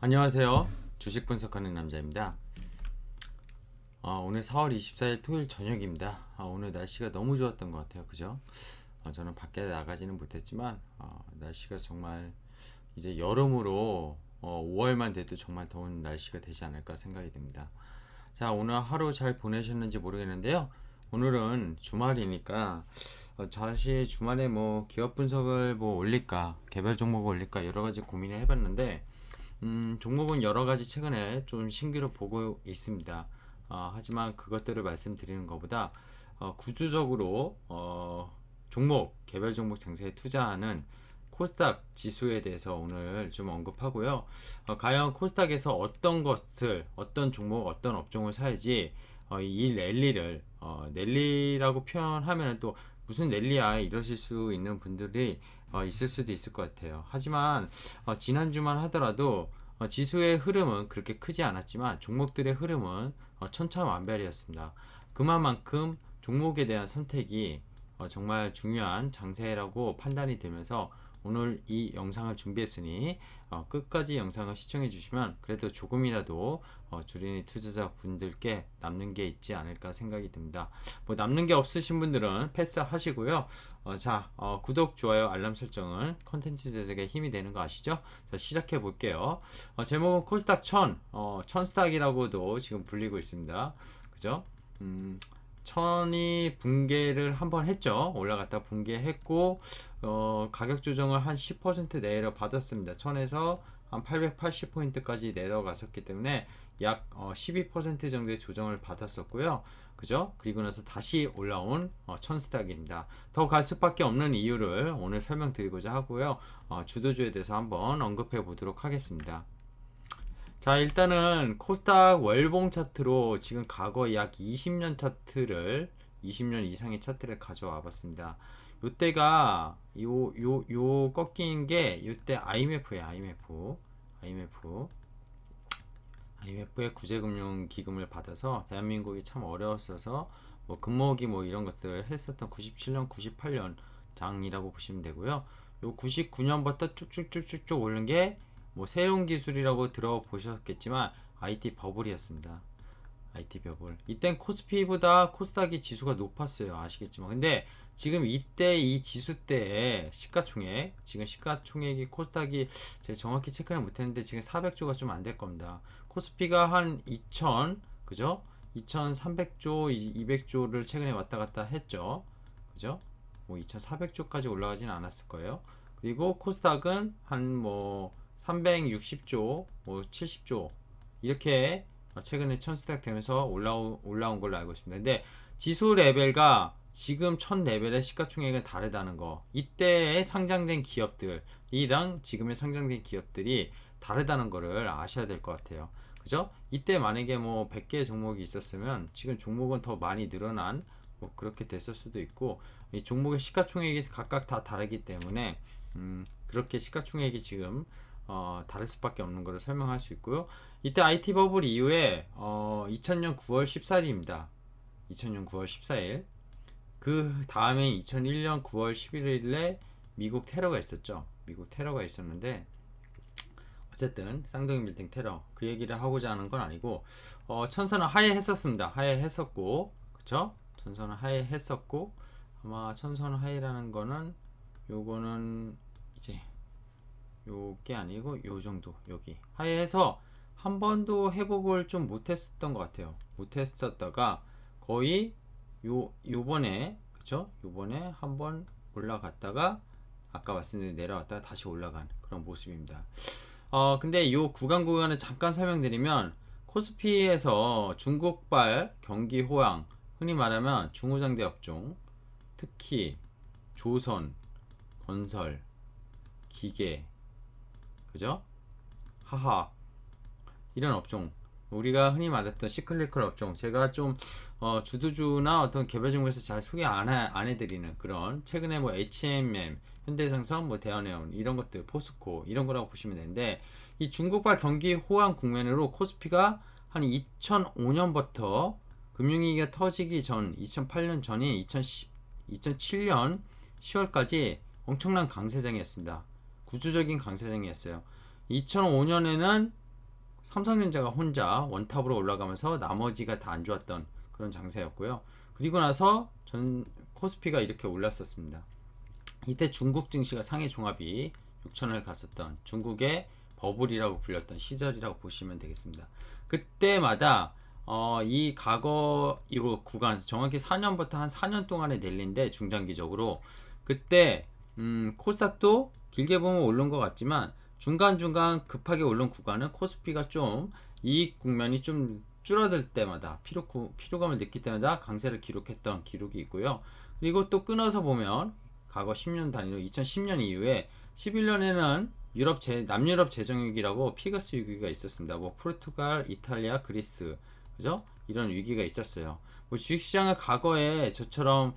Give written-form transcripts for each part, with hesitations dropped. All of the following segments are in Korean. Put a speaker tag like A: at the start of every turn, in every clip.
A: 안녕하세요. 주식 분석하는 남자입니다. 오늘 4월 24일 토요일 저녁입니다. 오늘 날씨가 너무 좋았던 것 같아요. 그죠? 저는 밖에 나가지는 못했지만 날씨가 정말 이제 여름으로 5월만 돼도 정말 더운 날씨가 되지 않을까 생각이 듭니다. 자, 오늘 하루 잘 보내셨는지 모르겠는데요. 오늘은 주말이니까 사실 주말에 뭐 기업 분석을 뭐 올릴까, 개별 종목을 올릴까 여러 가지 고민을 해봤는데 종목은 여러 가지 최근에 좀 신규로 보고 있습니다. 하지만 그것들을 말씀드리는 것보다 구조적으로 종목, 개별 종목 장세에 투자하는 코스닥 지수에 대해서 오늘 좀 언급하고요. 과연 코스닥에서 어떤 것을, 어떤 종목, 어떤 업종을 사야지 이 랠리라고 표현하면 또 무슨 랠리야 이러실 수 있는 분들이 있을 수도 있을 것 같아요. 하지만 지난주만 하더라도 지수의 흐름은 그렇게 크지 않았지만 종목들의 흐름은 천차만별이었습니다. 그만큼 종목에 대한 선택이 정말 중요한 장세라고 판단이 되면서 오늘 이 영상을 준비했으니 끝까지 영상을 시청해 주시면 그래도 조금이라도 주린이 투자자 분들께 남는 게 있지 않을까 생각이 듭니다. 뭐 남는 게 없으신 분들은 패스하시고요. 구독, 좋아요, 알람 설정은 컨텐츠 제작에 힘이 되는 거 아시죠? 자, 시작해 볼게요. 제목은 코스닥 1000, 1000스탁이라고도 지금 불리고 있습니다. 그죠? 천이 붕괴를 한번 했죠. 올라갔다 붕괴했고 가격 조정을 한 10% 내려 받았습니다. 천에서 한 880포인트까지 내려갔었기 때문에 약 12% 정도의 조정을 받았었고요. 그죠? 그리고 나서 다시 올라온 천스탁입니다. 더 갈 수밖에 없는 이유를 오늘 설명드리고자 하고요. 주도주에 대해서 한번 언급해 보도록 하겠습니다. 자, 일단은 코스닥 월봉 차트로 지금 과거 약 20년 차트를 20년 이상의 차트를 가져와 봤습니다. 요때가 요 꺾인 게 요때 IMF예요. IMF의 구제금융기금을 받아서 대한민국이 참 어려웠어서 뭐 금모으기 뭐 이런 것들을 했었던 97년, 98년 장이라고 보시면 되고요. 요 99년부터 쭉쭉쭉쭉 오른 게 뭐 세용 기술이라고 들어보셨겠지만 IT 버블이었습니다. IT 버블. 이땐 코스피보다 코스닥이 지수가 높았어요. 아시겠지만. 근데 지금 이때 이 지수 때의 시가총액, 지금 시가총액이 코스닥이 제가 정확히 체크는 못했는데 지금 400조가 좀 안 될 겁니다. 코스피가 한 2000, 그죠? 2300조, 200조를 최근에 왔다 갔다 했죠. 그죠? 뭐 2400조까지 올라가진 않았을 거예요. 그리고 코스닥은 한 뭐 360조, 뭐 70조 이렇게 최근에 천스탁 되면서 올라온 걸로 알고 있습니다. 근데 지수 레벨과 지금 1000 레벨의 시가총액은 다르다는 거. 이때에 상장된 기업들이랑 지금의 상장된 기업들이 다르다는 거를 아셔야 될 것 같아요. 그죠? 이때 만약에 뭐 100개의 종목이 있었으면 지금 종목은 더 많이 늘어난 뭐 그렇게 됐을 수도 있고 이 종목의 시가총액이 각각 다 다르기 때문에 그렇게 시가총액이 지금 다를 수밖에 없는 것을 설명할 수 있고요. 이때 IT 버블 이후에 2000년 9월 14일입니다. 2000년 9월 14일. 그 다음에 2001년 9월 11일에 미국 테러가 있었죠. 미국 테러가 있었는데 어쨌든 쌍둥이 빌딩 테러 그 얘기를 하고자 하는 건 아니고 천선은 하회했었습니다. 하회했었고 그쵸? 천선은 하회했었고 아마 천선 하회라는 거는 요거는 이제 요게 아니고 요 정도 여기 하회해서 한 번도 회복을 좀 못했었던 것 같아요. 못했었다가 거의 요번에 그쵸? 요번에 한번 올라갔다가 아까 말씀드린 내려왔다가 다시 올라간 그런 모습입니다. 근데 요 구간을 잠깐 설명드리면 코스피에서 중국발 경기 호황 흔히 말하면 중후장대 업종 특히 조선, 건설, 기계 그죠? 하하 이런 업종 우리가 흔히 말했던 시클리컬 업종 제가 좀 주도주나 어떤 개별 종목에서 잘 소개 안 해드리는 그런 최근에 뭐 H&M, 현대생선, 뭐 대한해운 이런 것들 포스코 이런 거라고 보시면 되는데 이 중국발 경기 호황 국면으로 코스피가 한 2005년부터 금융위기가 터지기 전 2008년 전인 2007년 10월까지 엄청난 강세장이었습니다. 구조적인 강세장이었어요. 2005년에는 삼성전자가 혼자 원탑으로 올라가면서 나머지가 다 안 좋았던 그런 장세였고요. 그리고 나서 코스피가 이렇게 올랐었습니다. 이때 중국 증시가 상해 종합이 6천을 갔었던 중국의 버블이라고 불렸던 시절이라고 보시면 되겠습니다. 그때마다 이 과거 이 구간에서 정확히 4년부터 한 4년 동안의 랠리인데 중장기적으로 그때 코스닥도 길게 보면 오른 것 같지만 중간중간 급하게 오른 구간은 코스피가 좀 이익 국면이 좀 줄어들 때마다 피로감을 느낄 때마다 강세를 기록했던 기록이 있고요. 그리고 또 끊어서 보면 과거 10년 단위로 2010년 이후에 11년에는 남유럽 재정위기라고 피그스 위기가 있었습니다. 뭐 포르투갈, 이탈리아, 그리스, 그죠? 이런 위기가 있었어요. 뭐 주식시장을 과거에 저처럼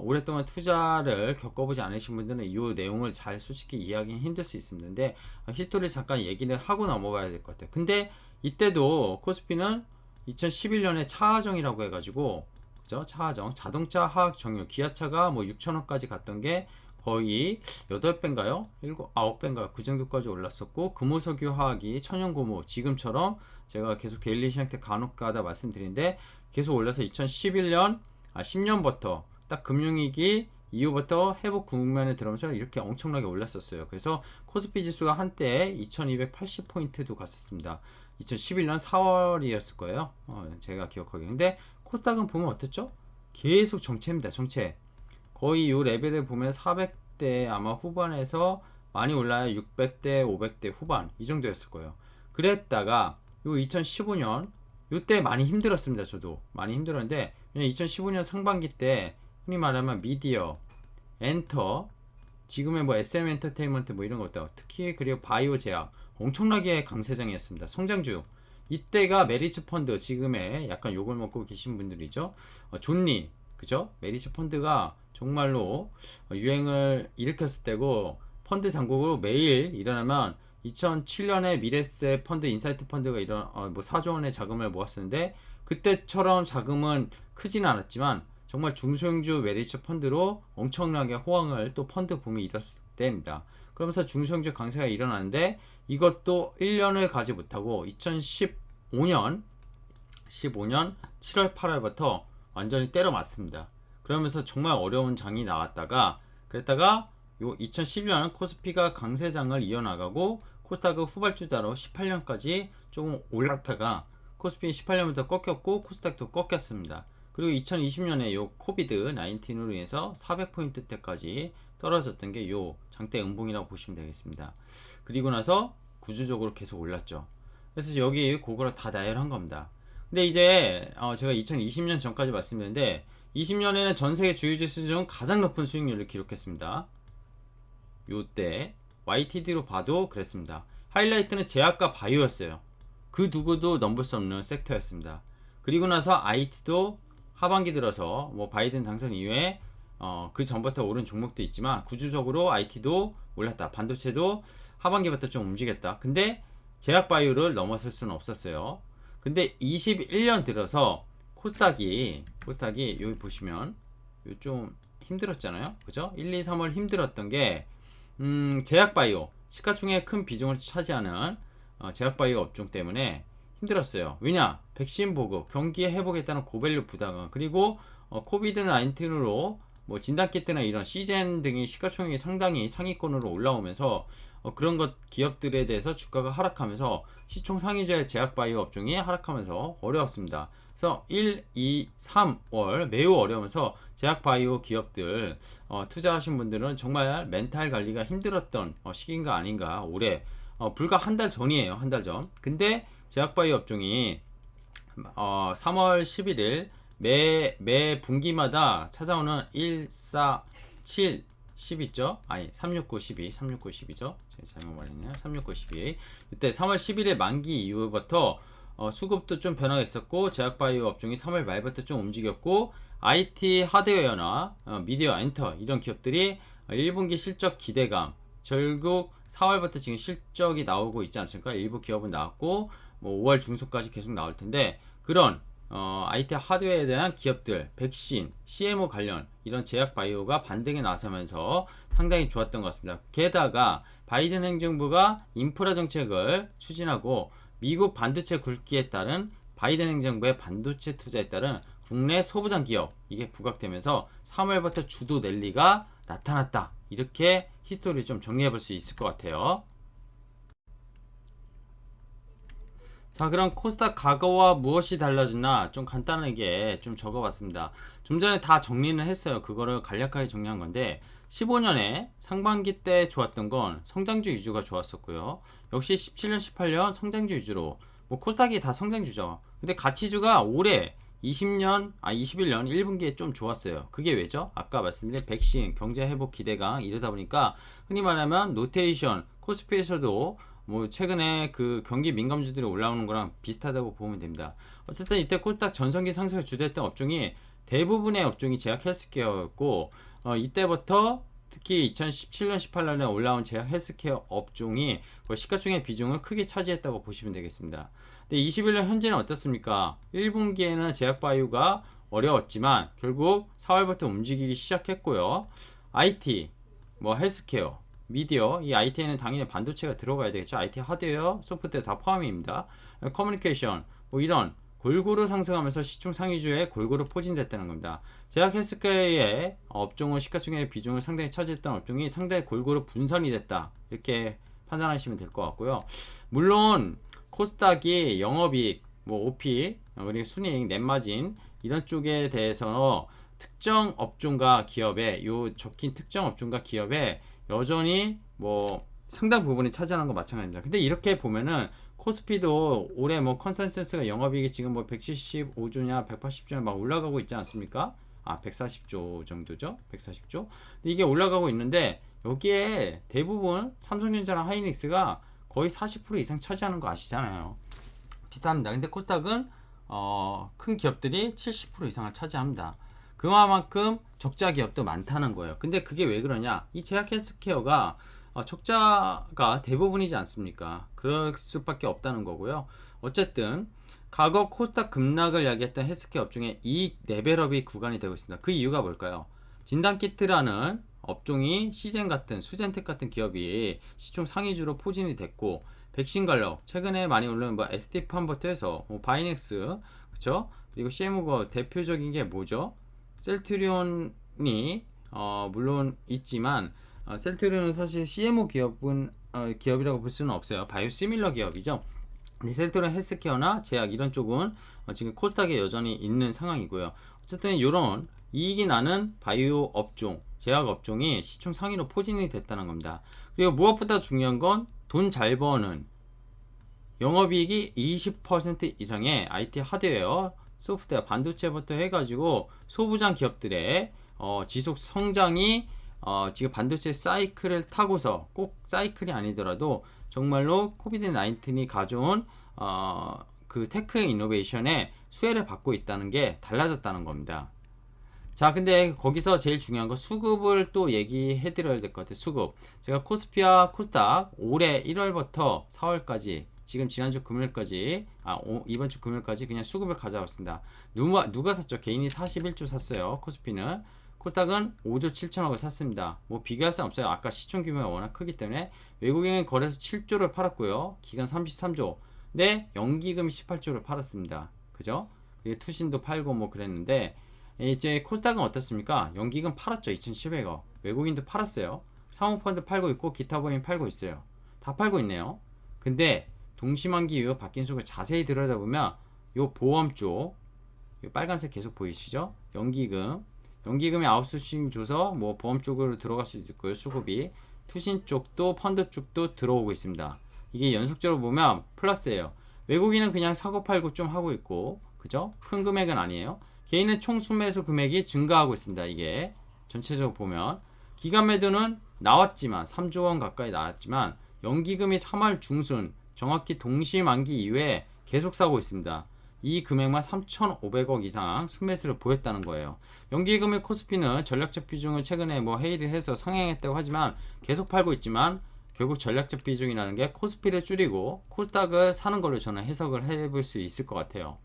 A: 오랫동안 투자를 겪어보지 않으신 분들은 이 내용을 잘 솔직히 이해하기는 힘들 수 있습니다. 근데 히스토리 잠깐 얘기를 하고 넘어가야 될 것 같아요. 근데 이때도 코스피는 2011년에 차하정이라고 해가지고 그죠? 차하정, 자동차 화학 정유, 기아차가 뭐 6천원까지 갔던 게 거의 8배인가요? 9배인가요? 그 정도까지 올랐었고 금호석유 화학이 천연고무 지금처럼 제가 계속 데일리 시장 때 간혹가다 말씀드리는데 계속 올라서 10년부터 딱 금융위기 이후부터 회복 국면에 들어오면서 이렇게 엄청나게 올랐었어요. 그래서 코스피 지수가 한때 2280포인트도 갔었습니다. 2011년 4월이었을 거예요. 제가 기억하기에. 근데 코스닥은 보면 어땠죠? 계속 정체입니다. 정체. 거의 이 레벨을 보면 400대 아마 후반에서 많이 올라야 600대, 500대 후반 이 정도였을 거예요. 그랬다가 요 2015년 요때 많이 힘들었습니다. 저도 많이 힘들었는데 2015년 상반기 때 흔히 말하면 미디어, 엔터, 지금의 뭐 SM 엔터테인먼트 뭐 이런 것들 특히 그리고 바이오 제약 엄청나게 강세장이었습니다. 성장주 이때가 메리츠 펀드 지금의 약간 욕을 먹고 계신 분들이죠. 존리 그죠? 메리츠 펀드가 정말로 유행을 일으켰을 때고 펀드 잔고로 매일 일어나면 2007년에 미래세 펀드 인사이트 펀드가 이런 뭐 4조 원의 자금을 모았었는데 그때처럼 자금은 크지는 않았지만 정말 중소형주 메리츠 펀드로 엄청나게 호황을 또 펀드 붐이 일었을 때입니다. 그러면서 중소형주 강세가 일어나는데 이것도 1년을 가지 못하고 2015년 7월 8월부터 완전히 때려 맞습니다. 그러면서 정말 어려운 장이 나왔다가 그랬다가 요 2012년 코스피가 강세장을 이어나가고 코스닥은 후발주자로 18년까지 조금 올랐다가 코스피 18년부터 꺾였고 코스닥도 꺾였습니다. 그리고 2020년에 요 코비드 19으로 인해서 400포인트대까지 떨어졌던 게 요 장대 음봉이라고 보시면 되겠습니다. 그리고 나서 구조적으로 계속 올랐죠. 그래서 여기 그거를 다 나열한 겁니다. 근데 이제 제가 2020년 전까지 말씀드렸는데 20년에는 전세계 주요지수 중 가장 높은 수익률을 기록했습니다. 요때 YTD로 봐도 그랬습니다. 하이라이트는 제약과 바이오였어요. 그 누구도 넘볼 수 없는 섹터였습니다. 그리고 나서 IT도 하반기 들어서 뭐 바이든 당선 이후에 그 전부터 오른 종목도 있지만 구조적으로 IT도 올랐다. 반도체도 하반기부터 좀 움직였다. 근데 제약 바이오를 넘어설 수는 없었어요. 근데 21년 들어서 코스닥이 여기 보시면 좀 힘들었잖아요. 그죠? 1, 2, 3월 힘들었던 게 제약 바이오 시가총액 큰 비중을 차지하는 제약 바이오 업종 때문에 힘들었어요. 왜냐? 백신 보급, 경기 회복에 따른 고밸류 부담, 그리고 코비드 19으로 뭐 진단키트나 이런 시젠 등의 시가총액이 상당히 상위권으로 올라오면서 그런 것 기업들에 대해서 주가가 하락하면서 시총 상위주의 제약 바이오 업종이 하락하면서 어려웠습니다. 그래서 1, 2, 3월 매우 어려우면서 제약 바이오 기업들 투자하신 분들은 정말 멘탈 관리가 힘들었던 시기인가 아닌가. 올해 불과 한 달 전이에요. 한 달 전. 근데 제약 바이오 업종이 3월 11일 매 분기마다 찾아오는 1, 4, 7, 10 있죠? 아니 369, 12, 369, 10이죠? 제가 잘못 말했네요. 369, 12. 이때 3월 11일 만기 이후부터 수급도 좀 변화가 있었고 제약 바이오 업종이 3월 말부터 좀 움직였고 IT 하드웨어나 미디어 엔터 이런 기업들이 1분기 실적 기대감 결국 4월부터 지금 실적이 나오고 있지 않습니까? 일부 기업은 나왔고 뭐 5월 중순까지 계속 나올 텐데 그런 IT 하드웨어에 대한 기업들, 백신, CMO 관련 이런 제약 바이오가 반등에 나서면서 상당히 좋았던 것 같습니다. 게다가 바이든 행정부가 인프라 정책을 추진하고 미국 반도체 굵기에 따른 바이든 행정부의 반도체 투자에 따른 국내 소부장 기업 이게 부각되면서 3월부터 주도 랠리가 나타났다. 이렇게 히스토리를 좀 정리해 볼 수 있을 것 같아요. 자, 그럼 코스닥 과거와 무엇이 달라졌나 좀 간단하게 좀 적어봤습니다. 좀 전에 다 정리는 했어요. 그거를 간략하게 정리한 건데 15년에 상반기 때 좋았던 건 성장주 위주가 좋았었고요. 역시 17년, 18년 성장주 위주로 뭐 코스닥이 다 성장주죠. 근데 가치주가 올해 21년 1분기에 좀 좋았어요. 그게 왜죠? 아까 말씀드린 백신, 경제 회복 기대감 이러다 보니까 흔히 말하면 노테이션, 코스피에서도 뭐 최근에 그 경기 민감주들이 올라오는 거랑 비슷하다고 보면 됩니다. 어쨌든 이때 코스닥 전성기 상승을 주도했던 업종이 대부분의 업종이 제약 헬스케어였고 이때부터 특히 2017년 18년에 올라온 제약 헬스케어 업종이 시가총액 비중을 크게 차지했다고 보시면 되겠습니다. 근데 21년 현재는 어떻습니까? 1분기에는 제약바이오가 어려웠지만 결국 4월부터 움직이기 시작했고요. IT, 뭐 헬스케어, 미디어, 이 IT에는 당연히 반도체가 들어가야 되겠죠. IT 하드웨어, 소프트웨어 다 포함입니다. 커뮤니케이션, 뭐 이런 골고루 상승하면서 시총 상위주에 골고루 포진됐다는 겁니다. 제약 헬스케어의 업종은 시가총액의 비중을 상당히 차지했던 업종이 상당히 골고루 분산이 됐다. 이렇게 판단하시면 될 것 같고요. 물론 코스닥이 영업이익, 뭐 OP, 그리고 순이익, 넷마진 이런 쪽에 대해서 특정 업종과 기업의 요 적힌 특정 업종과 기업의 여전히 뭐 상당 부분이 차지하는 거 마찬가지입니다. 근데 이렇게 보면은 코스피도 올해 뭐 컨센서스가 영업이익이 지금 뭐 175조냐 180조냐 막 올라가고 있지 않습니까? 140조 정도죠. 140조. 근데 이게 올라가고 있는데 여기에 대부분 삼성전자랑 하이닉스가 거의 40% 이상 차지하는 거 아시잖아요. 비슷합니다. 근데 코스닥은 큰 기업들이 70% 이상을 차지합니다. 그만큼 적자 기업도 많다는 거예요. 근데 그게 왜 그러냐? 이 제약 헬스케어가 적자가 대부분이지 않습니까? 그럴 수밖에 없다는 거고요. 어쨌든 과거 코스닥 급락을 야기했던 헬스케어 업종의 이익 레벨업이 구간이 되고 있습니다. 그 이유가 뭘까요? 진단키트라는 업종이 시젠 같은 수젠텍 같은 기업이 시총 상위주로 포진이 됐고 백신 관련 최근에 많이 오르는 뭐 ST팜부터 해서 뭐 바이넥스 그렇죠? 그리고 CMO가 대표적인 게 뭐죠? 셀트리온이 물론 있지만 셀트리온은 사실 CMO 기업이라고 볼 수는 없어요. 바이오시밀러 기업이죠. 근데 셀트리온 헬스케어나 제약 이런 쪽은 지금 코스닥에 여전히 있는 상황이고요. 어쨌든 이런 이익이 나는 바이오 업종, 제약 업종이 시총 상위로 포진이 됐다는 겁니다. 그리고 무엇보다 중요한 건 돈 잘 버는 영업이익이 20% 이상의 IT 하드웨어, 소프트웨어, 반도체부터 해가지고 소부장 기업들의 지속 성장이 지금 반도체 사이클을 타고서 꼭 사이클이 아니더라도 정말로 코비드 19이 가져온 그 테크 이노베이션의 수혜를 받고 있다는 게 달라졌다는 겁니다. 자, 근데 거기서 제일 중요한 거 수급을 또 얘기해 드려야 될 것 같아요. 수급. 제가 코스피와 코스닥 올해 1월부터 4월까지 지금 지난주 금요일까지 이번 주 금요일까지 그냥 수급을 가져왔습니다. 누가 샀죠? 개인이 41조 샀어요. 코스피는. 코스닥은 5조 7천억을 샀습니다. 뭐 비교할 수 없어요. 아까 시총 규모가 워낙 크기 때문에 외국인은 거래소 7조를 팔았고요. 기간 33조. 근데 연기금 18조를 팔았습니다. 그죠? 그리고 투신도 팔고 뭐 그랬는데 이제 코스닥은 어떻습니까? 연기금 팔았죠. 2,700억. 외국인도 팔았어요. 사모펀드 팔고 있고 기타 보임 팔고 있어요. 다 팔고 있네요. 근데 동시만기 이후 바뀐 속을 자세히 들여다보면 요 보험 쪽, 요 빨간색 계속 보이시죠? 연기금이 아웃소싱 줘서 뭐 보험 쪽으로 들어갈 수도 있고요. 수급이 투신 쪽도 펀드 쪽도 들어오고 있습니다. 이게 연속적으로 보면 플러스예요. 외국인은 그냥 사고 팔고 좀 하고 있고, 그죠? 큰 금액은 아니에요. 개인은 총 순매수 금액이 증가하고 있습니다. 이게 전체적으로 보면 기간 매도는 나왔지만 3조 원 가까이 나왔지만 연기금이 3월 중순 정확히 동시 만기 이후에 계속 사고 있습니다. 이 금액만 3,500억 이상 순매수를 보였다는 거예요. 연기금의 코스피는 전략적 비중을 최근에 뭐 회의를 해서 상향했다고 하지만 계속 팔고 있지만 결국 전략적 비중이라는 게 코스피를 줄이고 코스닥을 사는 걸로 저는 해석을 해볼 수 있을 것 같아요.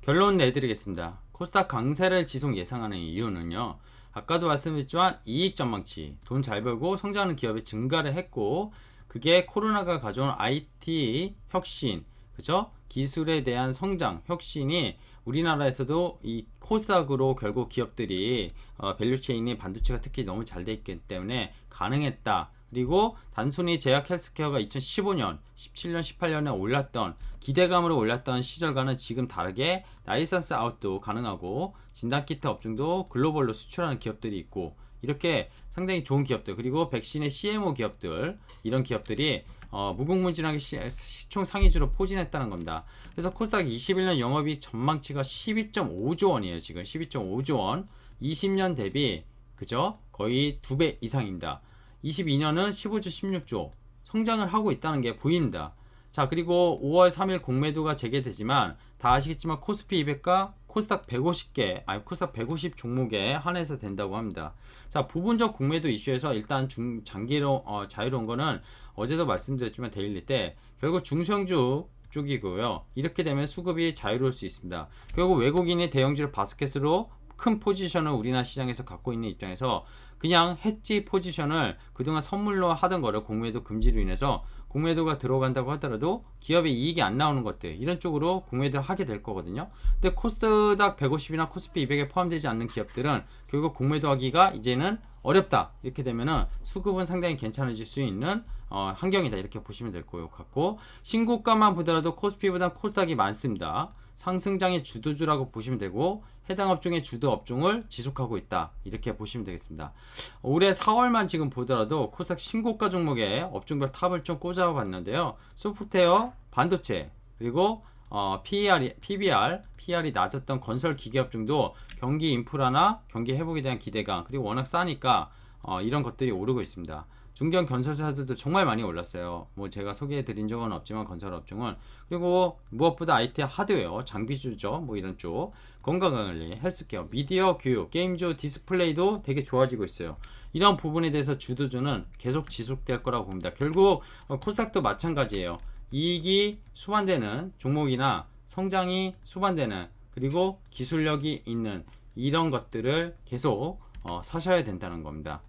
A: 결론 내드리겠습니다. 코스닥 강세를 지속 예상하는 이유는요. 아까도 말씀드렸지만 이익 전망치, 돈 잘 벌고 성장하는 기업이 증가를 했고 그게 코로나가 가져온 IT 혁신, 그죠? 기술에 대한 성장, 혁신이 우리나라에서도 이 코스닥으로 결국 기업들이 밸류체인이 반도체가 특히 너무 잘 돼 있기 때문에 가능했다. 그리고 단순히 제약 헬스케어가 2015년, 17년, 18년에 올랐던 기대감으로 올랐던 시절과는 지금 다르게 라이선스 아웃도 가능하고 진단키트 업종도 글로벌로 수출하는 기업들이 있고 이렇게 상당히 좋은 기업들 그리고 백신의 CMO 기업들 이런 기업들이 무궁무진하게 시총 상위주로 포진했다는 겁니다. 그래서 코스닥 21년 영업이익 전망치가 12.5조 원이에요. 지금 12.5조 원 20년 대비 그죠? 거의 2배 이상입니다. 22년은 15조 16조 성장을 하고 있다는 게 보인다. 자 그리고 5월 3일 공매도가 재개되지만 다 아시겠지만 코스피 200과 코스닥 150개 아니 코스닥 150 종목에 한해서 된다고 합니다. 자 부분적 공매도 이슈에서 일단 장기로 자유로운 거는 어제도 말씀드렸지만 데일리 때 결국 중소형주 쪽이고요. 이렇게 되면 수급이 자유로울 수 있습니다. 결국 외국인이 대형주를 바스켓으로 큰 포지션을 우리나라 시장에서 갖고 있는 입장에서 그냥 해지 포지션을 그동안 선물로 하던 거를 공매도 금지로 인해서 공매도가 들어간다고 하더라도 기업의 이익이 안 나오는 것들 이런 쪽으로 공매도를 하게 될 거거든요. 근데 코스닥 150이나 코스피 200에 포함되지 않는 기업들은 결국 공매도 하기가 이제는 어렵다. 이렇게 되면은 수급은 상당히 괜찮아질 수 있는 환경이다. 이렇게 보시면 될 것 같고 신고가만 보더라도 코스피보다 코스닥이 많습니다. 상승장의 주도주라고 보시면 되고 해당 업종의 주도 업종을 지속하고 있다. 이렇게 보시면 되겠습니다. 올해 4월만 지금 보더라도 코스닥 신고가 종목의 업종별 탑을 좀 꽂아봤는데요. 소프트웨어, 반도체, 그리고 PBR이 낮았던 건설 기계업종도 경기 인프라나 경기 회복에 대한 기대감 그리고 워낙 싸니까 이런 것들이 오르고 있습니다. 중견 건설사들도 정말 많이 올랐어요. 뭐 제가 소개해 드린 적은 없지만 건설 업종은 그리고 무엇보다 IT 하드웨어, 장비주죠. 뭐 이런 쪽 건강관리, 헬스케어, 미디어, 교육, 게임주, 디스플레이도 되게 좋아지고 있어요. 이런 부분에 대해서 주도주는 계속 지속될 거라고 봅니다. 결국 코스닥도 마찬가지예요. 이익이 수반되는 종목이나 성장이 수반되는 그리고 기술력이 있는 이런 것들을 계속 사셔야 된다는 겁니다.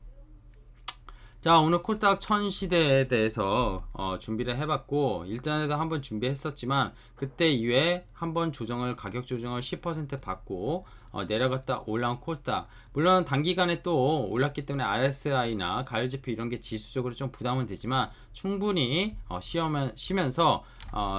A: 자 오늘 코스닥 1000시대에 대해서 준비를 해봤고 일전에도 한번 준비했었지만 그때 이후에 한번 가격 조정을 10% 받고 내려갔다 올라온 코스닥 물론 단기간에 또 올랐기 때문에 RSI나 가을지표 이런 게 지수적으로 좀 부담은 되지만 충분히 쉬면서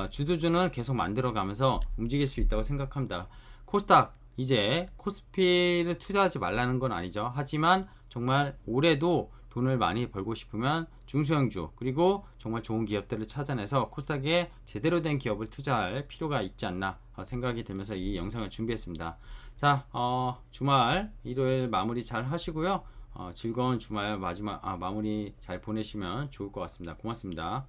A: 주도주는 계속 만들어가면서 움직일 수 있다고 생각합니다. 코스닥 이제 코스피를 투자하지 말라는 건 아니죠. 하지만 정말 올해도 돈을 많이 벌고 싶으면 중소형주 그리고 정말 좋은 기업들을 찾아내서 코스닥에 제대로 된 기업을 투자할 필요가 있지 않나 생각이 들면서 이 영상을 준비했습니다. 자 주말 일요일 마무리 잘 하시고요. 즐거운 주말 마무리 잘 보내시면 좋을 것 같습니다. 고맙습니다.